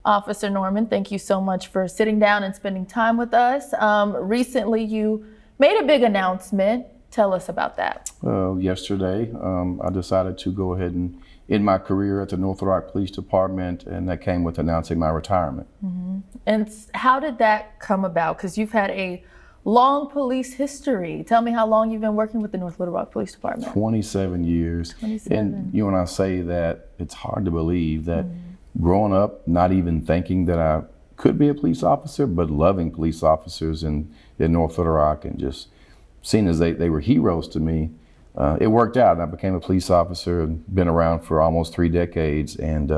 Officer Norman, thank you so much for sitting down and spending time with us. Recently, you made a big announcement. Tell us about that. Yesterday, I decided to go ahead and end my career at the North Little Rock Police Department, and that came with announcing my retirement. Mm-hmm. And how did that come about? Because you've had a long police history. Tell me how long you've been working with the North Little Rock Police Department. 27 years. 27. And when I say that, it's hard to believe that growing up, not even thinking that I could be a police officer, but loving police officers in North Little Rock and just seeing as they were heroes to me, it worked out. And I became a police officer and been around for almost 3 decades, and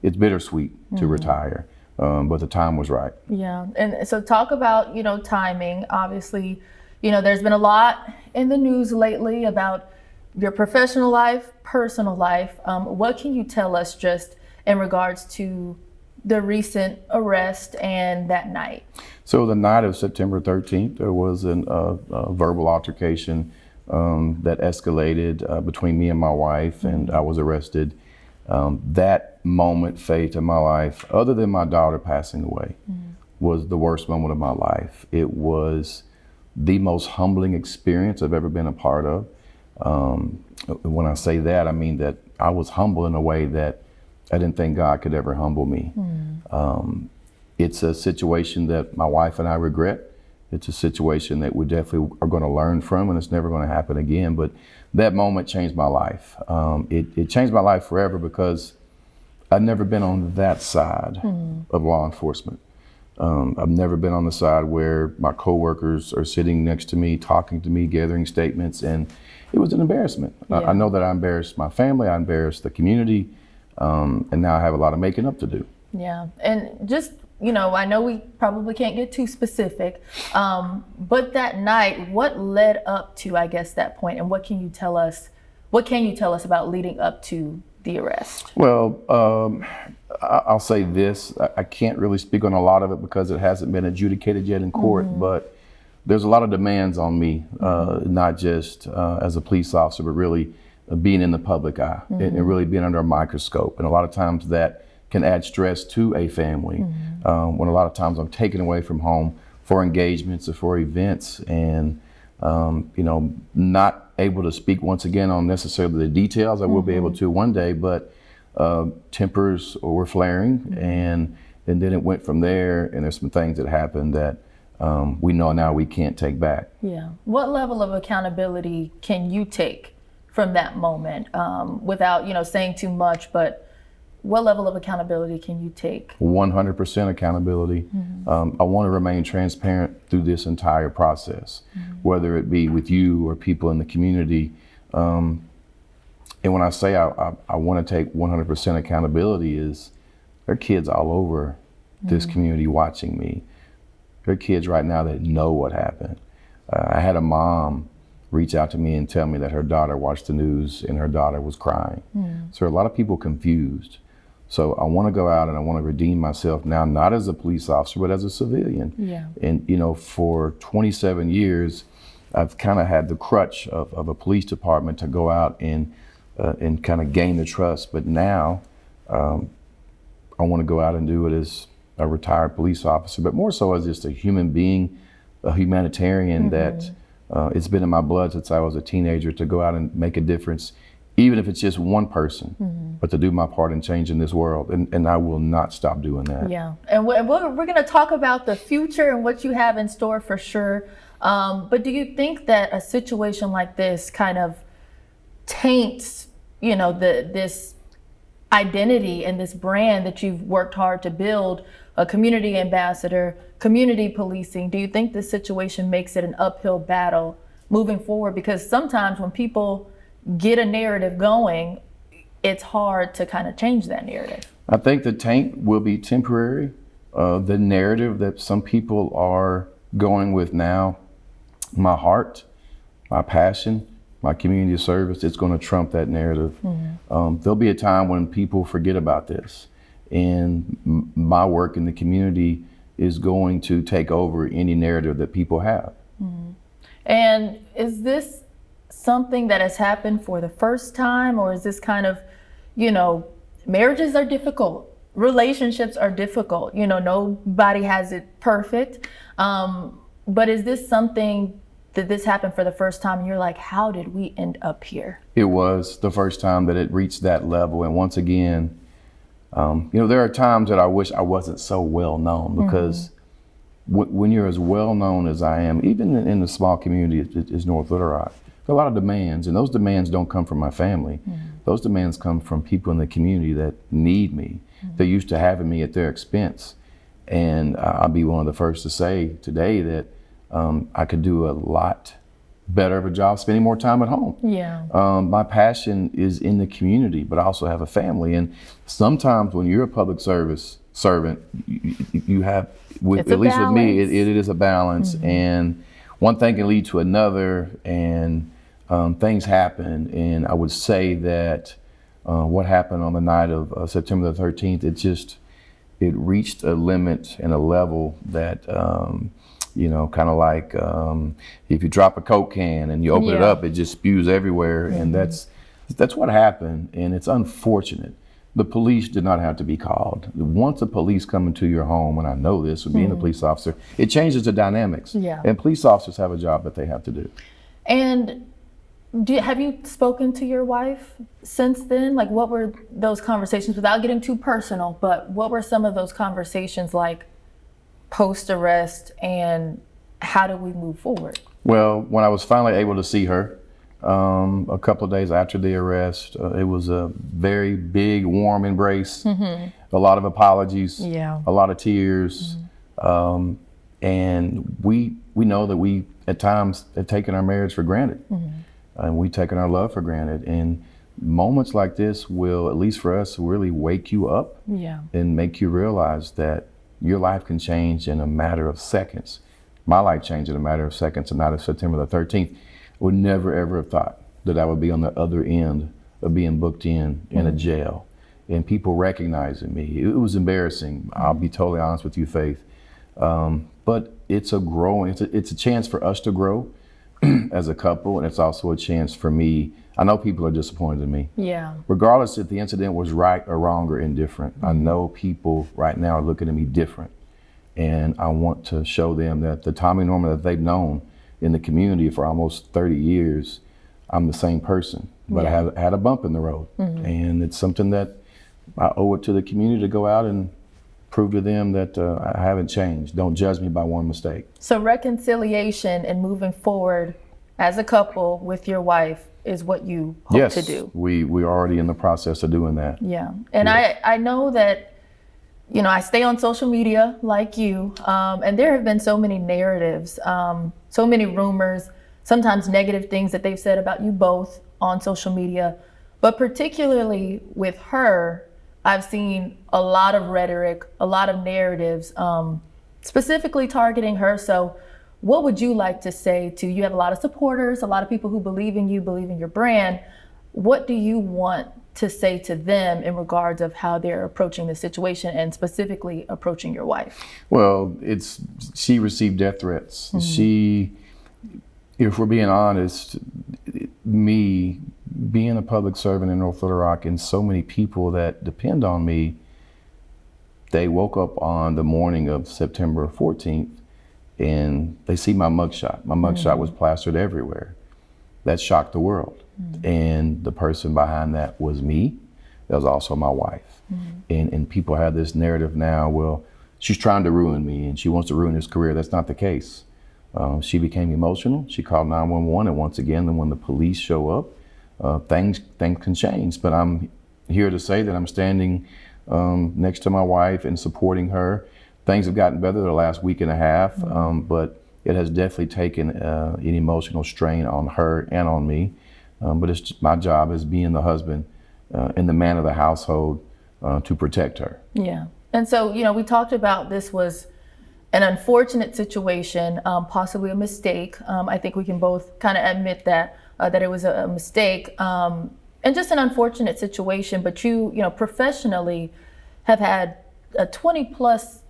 it's bittersweet to retire, but the time was right. Yeah, and so talk about, timing. Obviously, there's been a lot in the news lately about your professional life, personal life. What can you tell us just in regards to the recent arrest and that night? So the night of September 13th, there was a verbal altercation that escalated between me and my wife, and I was arrested. That moment, Faith, in my life, other than my daughter passing away, was the worst moment of my life. It was the most humbling experience I've ever been a part of. When I say that, I mean that I was humble in a way that I didn't think God could ever humble me. It's a situation that my wife and I regret. It's a situation that we definitely are going to learn from, and it's never going to happen again. But that moment changed my life. It changed my life forever because I've never been on that side of law enforcement. I've never been on the side where my coworkers are sitting next to me, talking to me, gathering statements, and it was an embarrassment. Yeah. I know that I embarrassed my family, I embarrassed the community, and now I have a lot of making up to do. Yeah, and just, I know we probably can't get too specific, but that night, what led up to, I guess, that point, and what can you tell us about leading up to the arrest? Well, I'll say this, I can't really speak on a lot of it because it hasn't been adjudicated yet in court, but there's a lot of demands on me, not just as a police officer, but really being in the public eye and really being under a microscope. And a lot of times that can add stress to a family when a lot of times I'm taken away from home for engagements or for events, and not able to speak once again on necessarily the details. I will be able to one day, but tempers were flaring, and then it went from there, and there's some things that happened that we know now we can't take back. Yeah. What level of accountability can you take from that moment without, saying too much, but what level of accountability can you take? 100% accountability. I want to remain transparent through this entire process, whether it be with you or people in the community. And when I say I want to take 100% accountability, is there are kids all over this community watching me. There are kids right now that know what happened. I had a mom reach out to me and tell me that her daughter watched the news and her daughter was crying. So there are a lot of people confused. So I want to go out and I want to redeem myself now, not as a police officer, but as a civilian. Yeah. And, for 27 years, I've kind of had the crutch of a police department to go out and kind of gain the trust. But now I want to go out and do it as a retired police officer, but more so as just a human being, a humanitarian that it's been in my blood since I was a teenager to go out and make a difference, even if it's just one person, but to do my part in changing this world. And I will not stop doing that. Yeah, and we're going to talk about the future and what you have in store for sure. But do you think that a situation like this kind of taints, this identity and this brand that you've worked hard to build, a community ambassador, community policing? Do you think this situation makes it an uphill battle moving forward? Because sometimes when people get a narrative going, it's hard to kind of change that narrative. I think the taint will be temporary. The narrative that some people are going with now, my heart, my passion, my community service, it's going to trump that narrative. There'll be a time when people forget about this, and my work in the community is going to take over any narrative that people have. And is this something that has happened for the first time, or is this kind of, marriages are difficult, relationships are difficult. You know, nobody has it perfect. But is this something that this happened for the first time and you're like, how did we end up here? It was the first time that it reached that level. And once again, you know, there are times that I wish I wasn't so well known, because when you're as well known as I am, even in the small community as North Little Rock, there are a lot of demands, and those demands don't come from my family. Those demands come from people in the community that need me. They're used to having me at their expense. And I'll be one of the first to say today that I could do a lot better of a job spending more time at home. Yeah. My passion is in the community, but I also have a family. And sometimes when you're a public service servant, you have, at least with me, it is a balance. And one thing can lead to another, and things happen. And I would say that what happened on the night of September the 13th, it reached a limit and a level that, you know, kind of like if you drop a Coke can and you open it up, it just spews everywhere. And that's what happened. And it's unfortunate. The police did not have to be called. Once the police come into your home, and I know this with being a police officer, it changes the dynamics. Yeah. And police officers have a job that they have to do. And have you spoken to your wife since then? Like, what were those conversations, without getting too personal, but what were some of those conversations like post-arrest, and how do we move forward? Well, when I was finally able to see her a couple of days after the arrest, it was a very big, warm embrace, a lot of apologies, a lot of tears. And we know that we, at times, have taken our marriage for granted. And we've taken our love for granted. And moments like this will, at least for us, really wake you up and make you realize that your life can change in a matter of seconds. My life changed in a matter of seconds, and not of September the 13th. I would never, ever have thought that I would be on the other end of being booked in a jail and people recognizing me. It was embarrassing. I'll be totally honest with you, Faith. But it's a chance for us to grow as a couple, and it's also a chance for me. I know people are disappointed in me. Regardless if the incident was right or wrong or indifferent, I know people right now are looking at me different. And I want to show them that the Tommy Norman that they've known in the community for almost 30 years, I'm the same person, but I have had a bump in the road. And it's something that I owe it to the community to go out and prove to them that I haven't changed. Don't judge me by one mistake. So reconciliation and moving forward as a couple with your wife is what you hope to do. We're already in the process of doing that. And I know that, you know, I stay on social media like you, and there have been so many narratives, so many rumors, sometimes negative things that they've said about you both on social media. But particularly with her, I've seen a lot of rhetoric, a lot of narratives, specifically targeting her. So what would you like to say to, you have a lot of supporters, a lot of people who believe in you, believe in your brand. What do you want to say to them in regards of how they're approaching the situation, and specifically approaching your wife? Well, she received death threats. If we're being honest, me being a public servant in North Little Rock, and so many people that depend on me, they woke up on the morning of September 14th and they see my mugshot. My mugshot was plastered everywhere. That shocked the world. And the person behind that was me. That was also my wife. And people have this narrative now, well, she's trying to ruin me and she wants to ruin his career. That's not the case. She became emotional. She called 911, and once again, when the police show up, things can change. But I'm here to say that I'm standing next to my wife and supporting her. Things have gotten better the last week and a half, but it has definitely taken an emotional strain on her and on me. But it's just my job as being the husband and the man of the household to protect her. And so, you know, we talked about this was an unfortunate situation, possibly a mistake. I think we can both kind of admit that it was a mistake, and just an unfortunate situation. But you know, professionally have had a 20+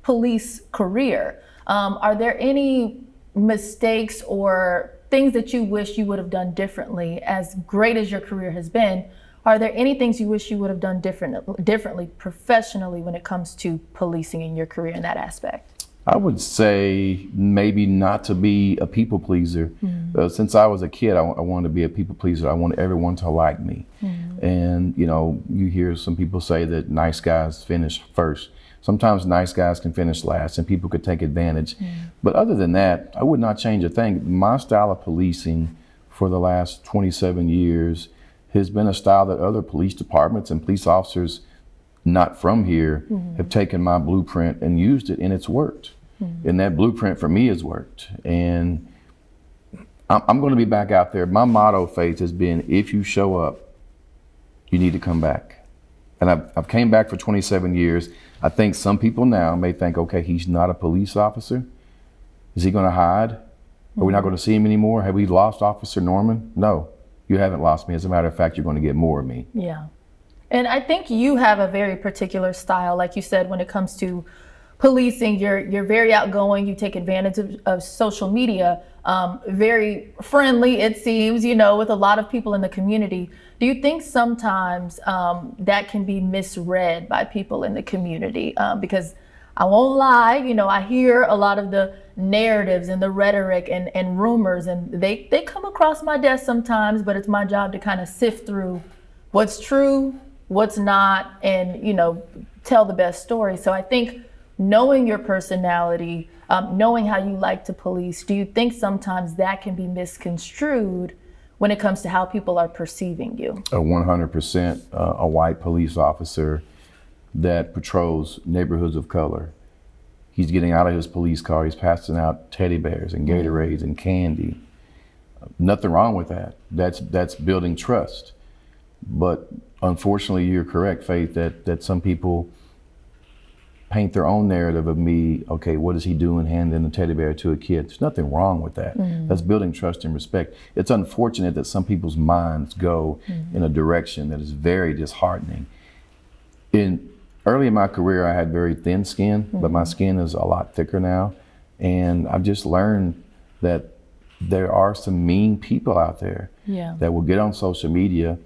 police career. Are there any mistakes or things that you wish you would have done differently, as great as your career has been? Are there any things you wish you would have done differently professionally when it comes to policing in your career in that aspect? I would say maybe not to be a people pleaser. Since I was a kid, I wanted to be a people pleaser. I wanted everyone to like me. And, you know, you hear some people say that nice guys finish first. Sometimes nice guys can finish last and people could take advantage. But other than that, I would not change a thing. My style of policing for the last 27 years has been a style that other police departments and police officers not from here have taken my blueprint and used it, and it's worked. And that blueprint for me has worked. And I'm going to be back out there. My motto, Faith, has been, if you show up, you need to come back. And I've came back for 27 years. I think some people now may think, okay, he's not a police officer. Is he going to hide? Are we not going to see him anymore? Have we lost Officer Norman? No, you haven't lost me. As a matter of fact, you're going to get more of me. Yeah. And I think you have a very particular style, like you said, when it comes to policing. You're very outgoing. You take advantage of social media, very friendly, it seems, you know, with a lot of people in the community. Do you think sometimes that can be misread by people in the community? Because I won't lie, you know, I hear a lot of the narratives and the rhetoric and rumors, and they come across my desk sometimes, but it's my job to kind of sift through what's true, what's not, and, you know, tell the best story. So I think knowing your personality, knowing how you like to police, do you think sometimes that can be misconstrued when it comes to how people are perceiving you? 100% a white police officer that patrols neighborhoods of color. He's getting out of his police car, he's passing out teddy bears and Gatorades and candy. Nothing wrong with that. That's building trust. But unfortunately, you're correct, Faith, that some people paint their own narrative of me. Okay, what is he doing handing a teddy bear to a kid? There's nothing wrong with that. That's building trust and respect. It's unfortunate that some people's minds go in a direction that is very disheartening. Early in my career, I had very thin skin, but my skin is a lot thicker now. And I've just learned that there are some mean people out there that will get on social media.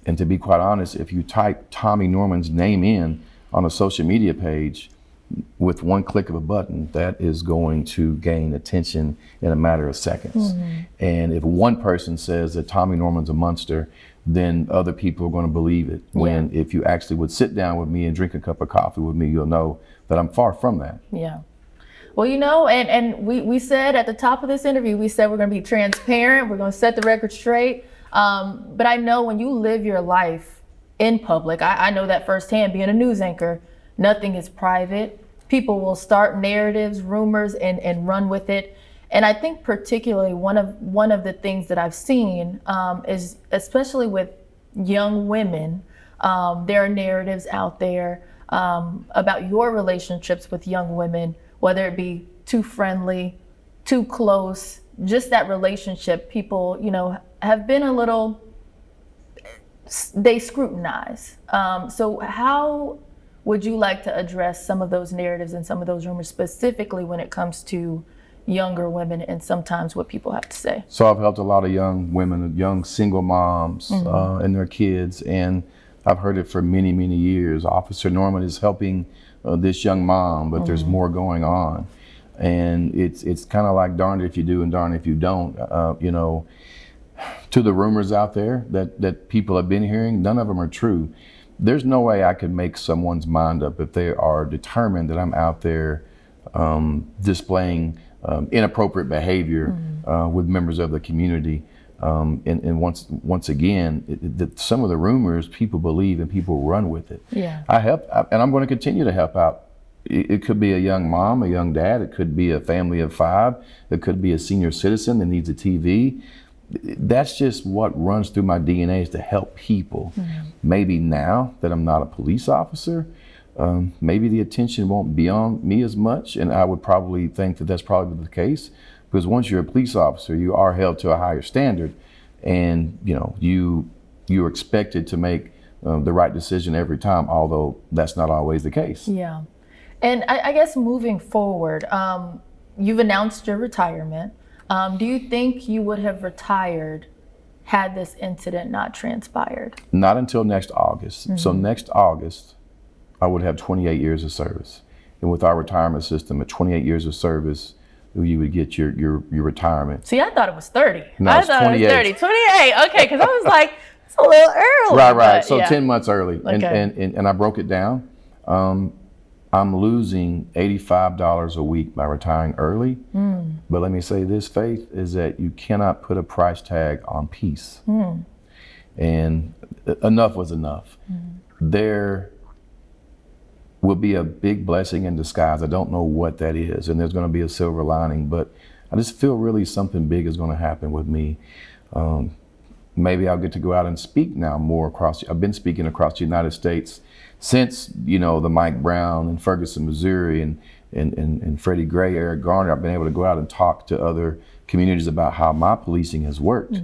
And to be quite honest, if you type Tommy Norman's name in on a social media page with one click of a button, that is going to gain attention in a matter of seconds. And if one person says that Tommy Norman's a monster, then other people are going to believe it. When if you actually would sit down with me and drink a cup of coffee with me, you'll know that I'm far from that. Yeah. Well, you know, and we said at the top of this interview, we said we're going to be transparent. We're going to set the record straight. But I know when you live your life in public, I know that firsthand, being a news anchor, nothing is private. People will start narratives, rumors, and run with it. And I think particularly one of the things that I've seen is, especially with young women, there are narratives out there about your relationships with young women, whether it be too friendly, too close, just that relationship. People, you know, have been a little, they scrutinize. So how would you like to address some of those narratives and some of those rumors, specifically when it comes to younger women and sometimes what people have to say? So I've helped a lot of young women, young single moms and their kids, and I've heard it for many, many years. Officer Norman is helping this young mom, but there's more going on. And it's kind of like darned if you do and darned if you don't. You know, to the rumors out there that people have been hearing, none of them are true. There's no way I could make someone's mind up if they are determined that I'm out there displaying inappropriate behavior with members of the community. And once again, some of the rumors people believe and people run with it. Yeah. And I'm going to continue to help out. It could be a young mom, a young dad. It could be a family of 5. It could be a senior citizen that needs a TV. That's just what runs through my DNA, is to help people. Maybe now that I'm not a police officer, maybe the attention won't be on me as much, and I would probably think that that's probably the case, because once you're a police officer, you are held to a higher standard, and you know you're expected to make the right decision every time, although that's not always the case. Yeah. And I guess moving forward, you've announced your retirement. Do you think you would have retired had this incident not transpired? Not until next August. So next August, I would have 28 years of service. And with our retirement system, at 28 years of service, you would get your retirement. See, I thought it was 30. No, I it's thought 28. it was 30. 28. Okay, because I was like, it's a little early. Right. But, So yeah. 10 months early. Okay. And I broke it down. I'm losing $85 a week by retiring early. But let me say this, Faith, is that you cannot put a price tag on peace. And enough was enough. There will be a big blessing in disguise. I don't know what that is, and there's going to be a silver lining, but I just feel really something big is going to happen with me. Maybe I'll get to go out and speak now more across. I've been speaking across the United States since, the Mike Brown and Ferguson, Missouri, and Freddie Gray, Eric Garner. I've been able to go out and talk to other communities about how my policing has worked.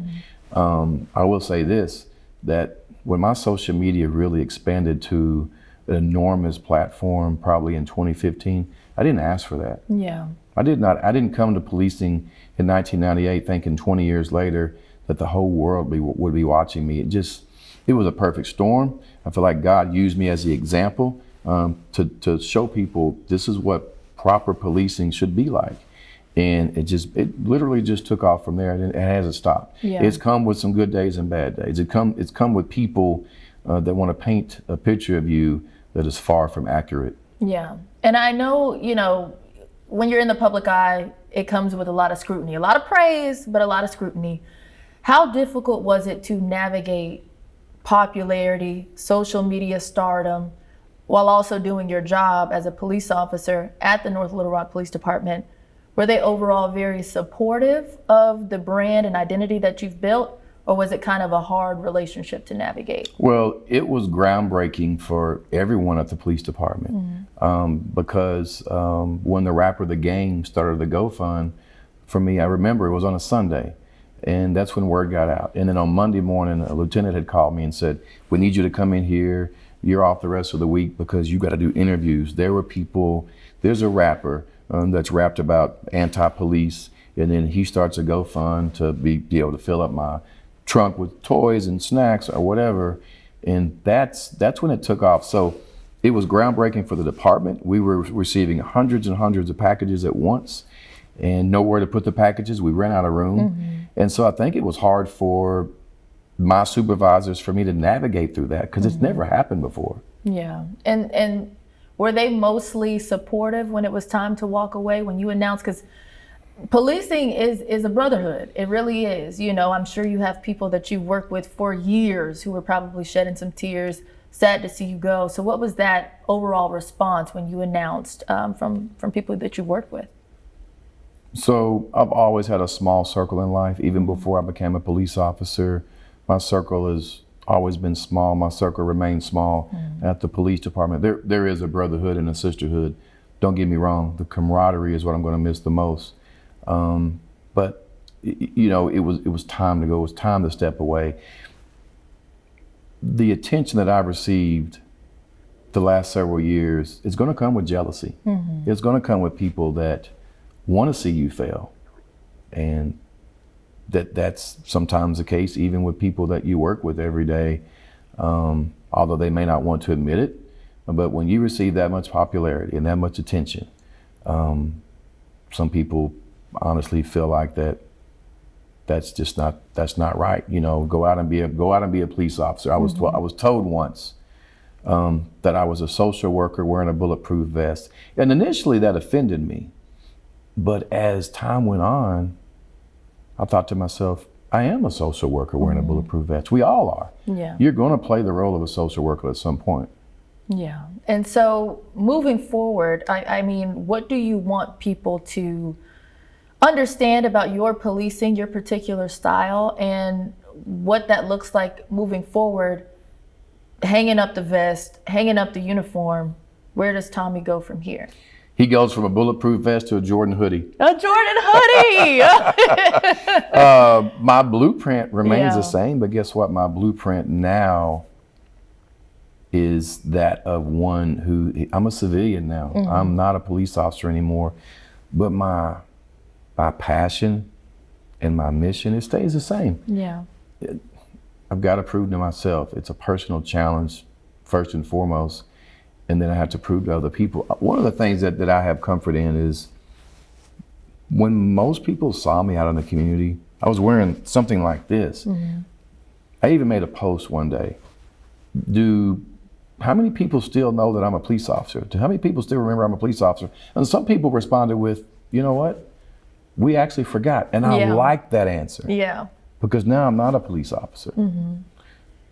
I will say this, that when my social media really expanded to an enormous platform, probably in 2015, I didn't ask for that. Yeah. I didn't come to policing in 1998 thinking 20 years later that the whole world would be watching me. It was a perfect storm. I feel like God used me as the example to show people this is what proper policing should be like. And it literally just took off from there, and it hasn't stopped. Yeah. It's come with some good days and bad days. It's come with people that want to paint a picture of you that is far from accurate. Yeah. And I know, when you're in the public eye, it comes with a lot of scrutiny, a lot of praise, but a lot of scrutiny. How difficult was it to navigate popularity, social media stardom, while also doing your job as a police officer at the North Little Rock Police Department? Were they overall very supportive of the brand and identity that you've built? Or was it kind of a hard relationship to navigate? Well, it was groundbreaking for everyone at the police department because when the rapper The Game started the GoFund, for me, I remember it was on a Sunday, and that's when word got out. And then on Monday morning, a lieutenant had called me and said, "We need you to come in here. You're off the rest of the week because you got to do interviews." There were people, there's a rapper that's rapped about anti-police, and then he starts a GoFund to be able to fill up my trunk with toys and snacks or whatever, and that's when it took off. So it was groundbreaking for the department. We were receiving hundreds and hundreds of packages at once and nowhere to put the packages. We ran out of room. And so I think it was hard for my supervisors for me to navigate through that because it's never happened before. Yeah. And were they mostly supportive when it was time to walk away, when you announced? Because policing is a brotherhood. It really is. I'm sure you have people that you've worked with for years who were probably shedding some tears, sad to see you go. So what was that overall response when you announced from people that you worked with? So I've always had a small circle in life. Even before I became a police officer, my circle has always been small. My circle remains small at the police department. There is a brotherhood and a sisterhood. Don't get me wrong. The camaraderie is what I'm going to miss the most. But it was time to go. It was time to step away. The attention that I received the last several years is going to come with jealousy. It's going to come with people that want to see you fail, and that's sometimes the case even with people that you work with every day, although they may not want to admit it. But when you receive that much popularity and that much attention, some people honestly feel like that's not right. Go out and be a police officer. I was told once that I was a social worker wearing a bulletproof vest, and initially that offended me. But as time went on, I thought to myself, I am a social worker wearing a bulletproof vest. We all are. Yeah. You're going to play the role of a social worker at some point. Yeah. And so moving forward, I mean, what do you want people to understand about your policing, your particular style, and what that looks like moving forward, hanging up the vest, hanging up the uniform? Where does Tommy go from here? He goes from a bulletproof vest to a Jordan hoodie. A Jordan hoodie! My blueprint remains the same, but guess what? My blueprint now is that of one who, I'm a civilian now. I'm not a police officer anymore, but my passion and my mission, it stays the same. Yeah. I've got to prove to myself. It's a personal challenge, first and foremost, and then I have to prove to other people. One of the things that I have comfort in is when most people saw me out in the community, I was wearing something like this. Mm-hmm. I even made a post one day. How many people still know that I'm a police officer? How many people still remember I'm a police officer? And some people responded with, you know what? We actually forgot. And I like that answer. Yeah. Because now I'm not a police officer. Mm-hmm.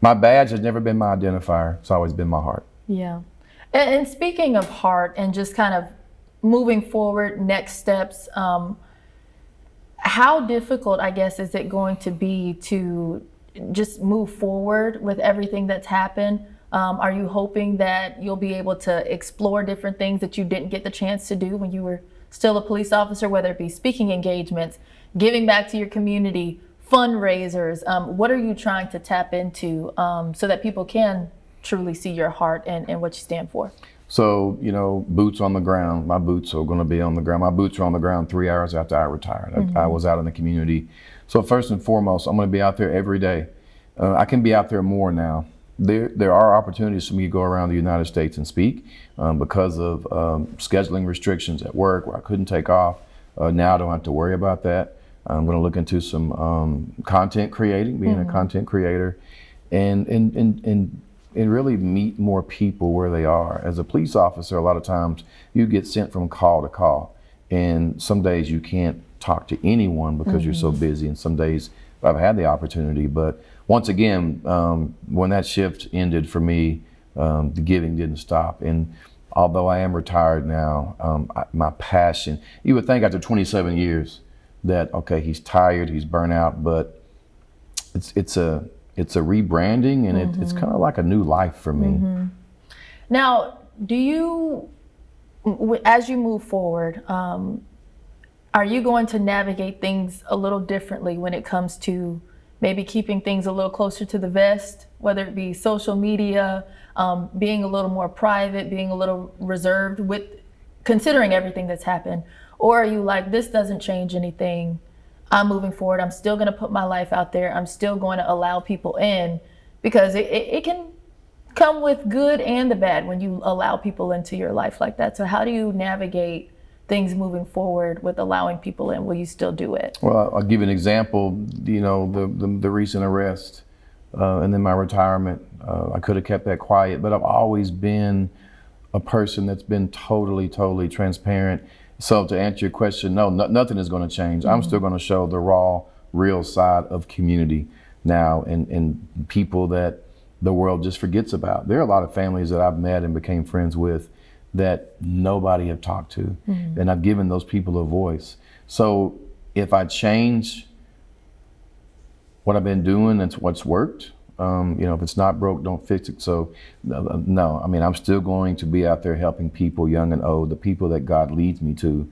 My badge has never been my identifier. It's always been my heart. Yeah. And speaking of heart and just kind of moving forward, next steps, how difficult, I guess, is it going to be to just move forward with everything that's happened? Are you hoping that you'll be able to explore different things that you didn't get the chance to do when you were still a police officer, whether it be speaking engagements, giving back to your community, fundraisers? What are you trying to tap into so that people can truly see your heart and what you stand for? So, boots on the ground. My boots are going to be on the ground. My boots are on the ground 3 hours after I retired. Mm-hmm. I was out in the community. So first and foremost, I'm going to be out there every day. I can be out there more now. There are opportunities for me to go around the United States and speak because of scheduling restrictions at work where I couldn't take off. Now I don't have to worry about that. I'm going to look into some content creating, being a content creator, and really meet more people where they are. As a police officer, a lot of times you get sent from call to call, and some days you can't talk to anyone because you're so busy, and some days I've had the opportunity. But once again, when that shift ended for me, the giving didn't stop. And although I am retired now, my passion, you would think after 27 years that, okay, he's tired, he's burnt out, but it's a rebranding, and it's kind of like a new life for me. Mm-hmm. Now, do you, as you move forward, are you going to navigate things a little differently when it comes to maybe keeping things a little closer to the vest, whether it be social media, being a little more private, being a little reserved with considering everything that's happened? Or are you like, this doesn't change anything, I'm moving forward, I'm still going to put my life out there, I'm still going to allow people in? Because it can come with good and the bad when you allow people into your life like that. So how do you navigate things moving forward with allowing people in? Will you still do it? Well, I'll give you an example. The recent arrest and then my retirement. I could have kept that quiet, but I've always been a person that's been totally transparent. So to answer your question, no, nothing is going to change. Mm-hmm. I'm still going to show the raw, real side of community now, and people that the world just forgets about. There are a lot of families that I've met and became friends with that nobody have talked to, and I've given those people a voice. So if I change what I've been doing, that's what's worked. If it's not broke, don't fix it. So no, I'm still going to be out there helping people, young and old, the people that God leads me to.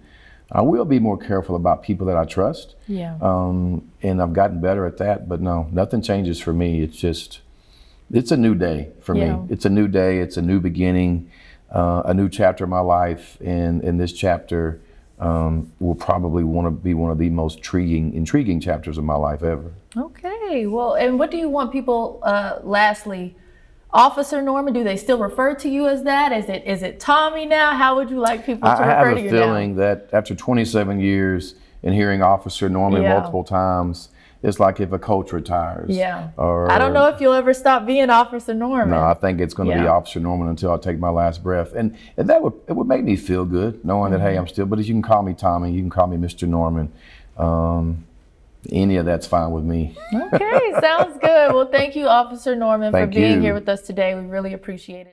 I will be more careful about people that I trust. Yeah. And I've gotten better at that, but no, nothing changes for me. It's a new day for me. It's a new day. It's a new beginning. A new chapter of my life, and in this chapter will probably want to be one of the most intriguing chapters of my life ever. Okay, well, and what do you want people, lastly, Officer Norman, do they still refer to you as that? Is it Tommy now? How would you like people to refer to you now? I have a feeling that after 27 years and hearing Officer Norman multiple times, it's like if a coach retires. Yeah. I don't know if you'll ever stop being Officer Norman. No, I think it's going to be Officer Norman until I take my last breath. And it would make me feel good knowing that, hey, I'm still, but you can call me Tommy, you can call me Mr. Norman. Any of that's fine with me. Okay, sounds good. Well, thank you, Officer Norman, for being here with us today. We really appreciate it.